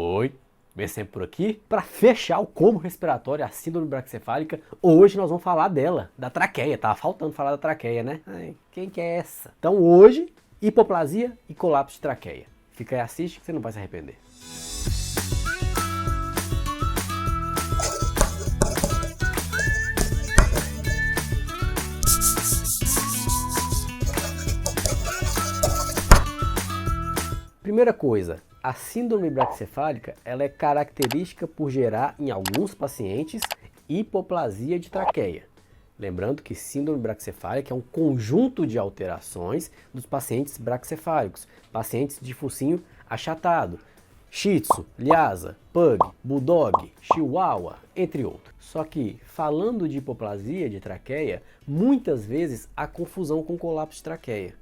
Oi, vem sempre por aqui. Para fechar o combo respiratório, a síndrome braquicefálica, hoje nós vamos falar dela, da traqueia. Tava faltando falar da traqueia, né? Ai, quem que é essa? Então hoje, hipoplasia e colapso de traqueia. Fica aí, assiste que você não vai se arrepender. Primeira coisa, a síndrome braquicefálica ela é característica por gerar em alguns pacientes hipoplasia de traqueia. Lembrando que síndrome braquicefálica é um conjunto de alterações dos pacientes braquicefálicos, pacientes de focinho achatado, Shih Tzu, Lhasa, Pug, Bulldog, Chihuahua, entre outros. Só que, falando de hipoplasia de traqueia, muitas vezes há confusão com colapso de traqueia.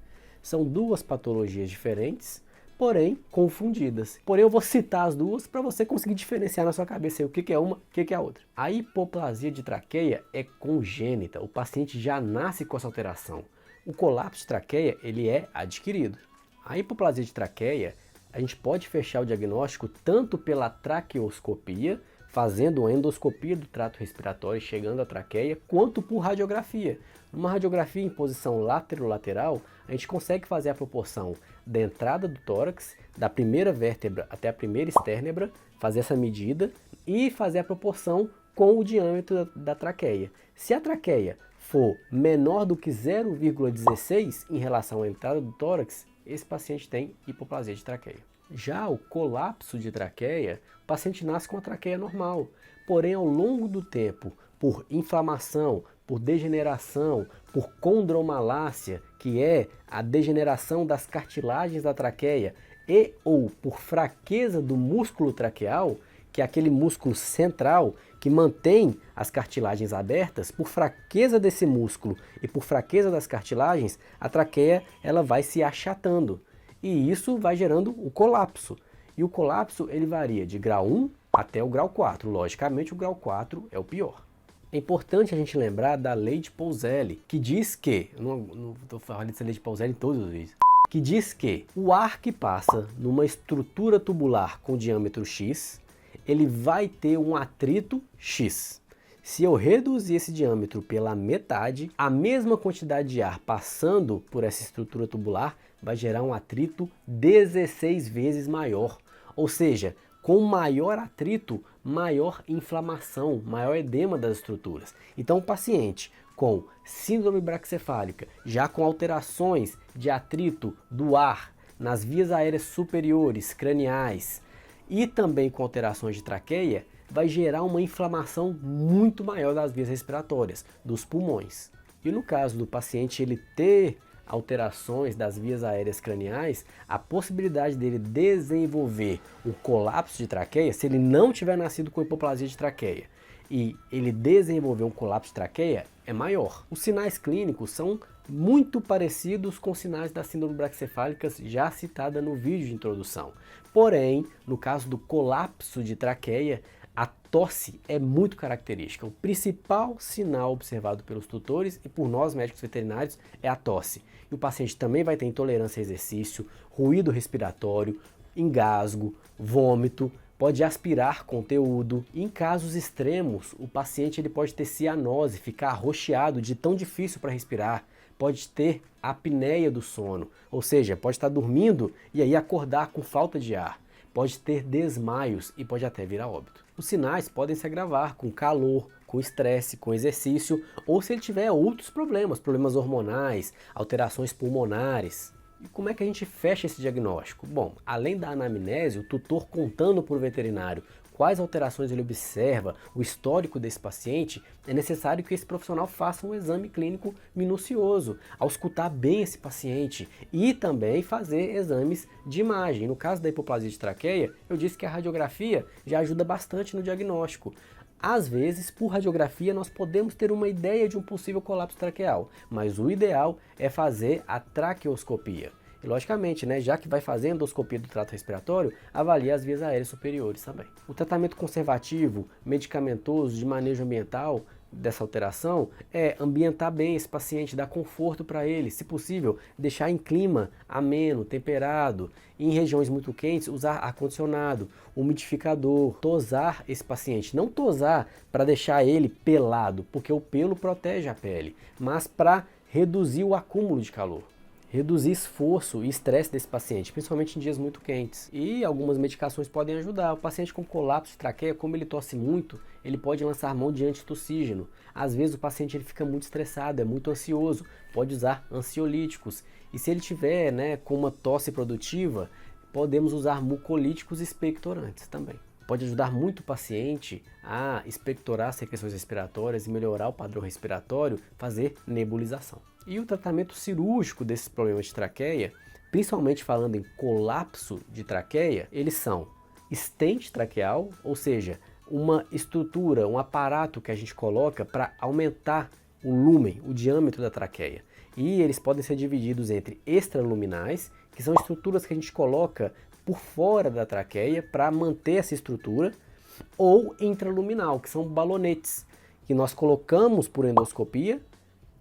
São duas patologias diferentes, porém confundidas. Porém eu vou citar as duas para você conseguir diferenciar na sua cabeça o que é uma, o que é a outra. A hipoplasia de traqueia é congênita, o paciente já nasce com essa alteração. O colapso de traqueia ele é adquirido. A hipoplasia de traqueia, a gente pode fechar o diagnóstico tanto pela traqueoscopia, fazendo uma endoscopia do trato respiratório chegando à traqueia, quanto por radiografia. Numa radiografia em posição lateral, a gente consegue fazer a proporção da entrada do tórax, da primeira vértebra até a primeira esternebra, fazer essa medida e fazer a proporção com o diâmetro da traqueia. Se a traqueia for menor do que 0,16 em relação à entrada do tórax, esse paciente tem hipoplasia de traqueia. Já o colapso de traqueia, o paciente nasce com a traqueia normal, porém ao longo do tempo, por inflamação, por degeneração, por condromalácia, que é a degeneração das cartilagens da traqueia, e ou por fraqueza do músculo traqueal, que é aquele músculo central que mantém as cartilagens abertas, por fraqueza desse músculo e por fraqueza das cartilagens, a traqueia ela vai se achatando. E isso vai gerando o colapso. E o colapso ele varia de grau 1 até o grau 4. Logicamente o grau 4 é o pior. É importante a gente lembrar da lei de Peauzelli, que diz que, não estou falando dessa lei de Peauzelli em todos os vídeos, que diz que o ar que passa numa estrutura tubular com diâmetro X, ele vai ter um atrito X. Se eu reduzir esse diâmetro pela metade, a mesma quantidade de ar passando por essa estrutura tubular vai gerar um atrito 16 vezes maior. Ou seja, com maior atrito, maior inflamação, maior edema das estruturas. Então o paciente com síndrome braquicefálica, já com alterações de atrito do ar nas vias aéreas superiores, craniais, e também com alterações de traqueia, vai gerar uma inflamação muito maior das vias respiratórias, dos pulmões. E no caso do paciente ele ter alterações das vias aéreas craniais, a possibilidade dele desenvolver um colapso de traqueia, se ele não tiver nascido com hipoplasia de traqueia e ele desenvolver um colapso de traqueia, é maior. Os sinais clínicos são muito parecidos com os sinais da síndrome braquicefálica já citada no vídeo de introdução. Porém, no caso do colapso de traqueia, a tosse é muito característica. O principal sinal observado pelos tutores e por nós médicos veterinários é a tosse. E o paciente também vai ter intolerância a exercício, ruído respiratório, engasgo, vômito, pode aspirar conteúdo. E em casos extremos, o paciente ele pode ter cianose, ficar arroxeado de tão difícil para respirar, pode ter apneia do sono, ou seja, pode estar dormindo e aí acordar com falta de ar. Pode ter desmaios e pode até vir a óbito. Os sinais podem se agravar com calor, com estresse, com exercício, ou se ele tiver outros problemas, problemas hormonais, alterações pulmonares. E como é que a gente fecha esse diagnóstico? Bom, além da anamnese, o tutor contando para o veterinário quais alterações ele observa, o histórico desse paciente, é necessário que esse profissional faça um exame clínico minucioso, auscultar bem esse paciente e também fazer exames de imagem. No caso da hipoplasia de traqueia, eu disse que a radiografia já ajuda bastante no diagnóstico. Às vezes, por radiografia, nós podemos ter uma ideia de um possível colapso traqueal, mas o ideal é fazer a traqueoscopia. E logicamente, né, já que vai fazer endoscopia do trato respiratório, avalia as vias aéreas superiores também. O tratamento conservativo, medicamentoso, de manejo ambiental, dessa alteração é ambientar bem esse paciente, dar conforto para ele, se possível, deixar em clima ameno, temperado, e em regiões muito quentes, usar ar-condicionado, umidificador, tosar esse paciente. Não tosar para deixar ele pelado, porque o pelo protege a pele, mas para reduzir o acúmulo de calor. Reduzir esforço e estresse desse paciente, principalmente em dias muito quentes. E algumas medicações podem ajudar. O paciente com colapso de traqueia, como ele tosse muito, ele pode lançar mão de antitussígeno. Às vezes o paciente ele fica muito estressado, é muito ansioso, pode usar ansiolíticos. E se ele tiver, com uma tosse produtiva, podemos usar mucolíticos expectorantes também. Pode ajudar muito o paciente a expectorar as secreções respiratórias e melhorar o padrão respiratório, fazer nebulização. E o tratamento cirúrgico desses problemas de traqueia, principalmente falando em colapso de traqueia, eles são stent traqueal, ou seja, uma estrutura, um aparato que a gente coloca para aumentar o lúmen, o diâmetro da traqueia. E eles podem ser divididos entre extraluminais, que são estruturas que a gente coloca por fora da traqueia para manter essa estrutura, ou intraluminal, que são balonetes, que nós colocamos por endoscopia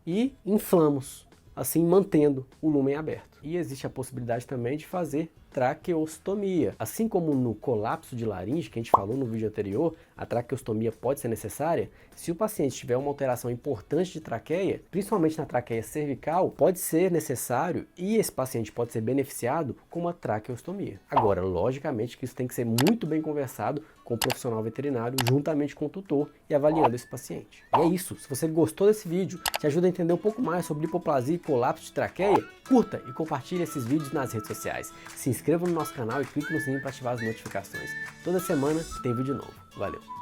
e inflamos, assim mantendo o lúmen aberto. E existe a possibilidade também de fazer traqueostomia. Assim como no colapso de laringe, que a gente falou no vídeo anterior, a traqueostomia pode ser necessária. Se o paciente tiver uma alteração importante de traqueia, principalmente na traqueia cervical, pode ser necessário e esse paciente pode ser beneficiado com uma traqueostomia. Agora, logicamente que isso tem que ser muito bem conversado com o profissional veterinário, juntamente com o tutor e avaliando esse paciente. E é isso. Se você gostou desse vídeo, te ajuda a entender um pouco mais sobre hipoplasia e colapso de traqueia, curta e compartilhe esses vídeos nas redes sociais. Se inscreva no nosso canal e clique no sininho para ativar as notificações. Toda semana tem vídeo novo. Valeu!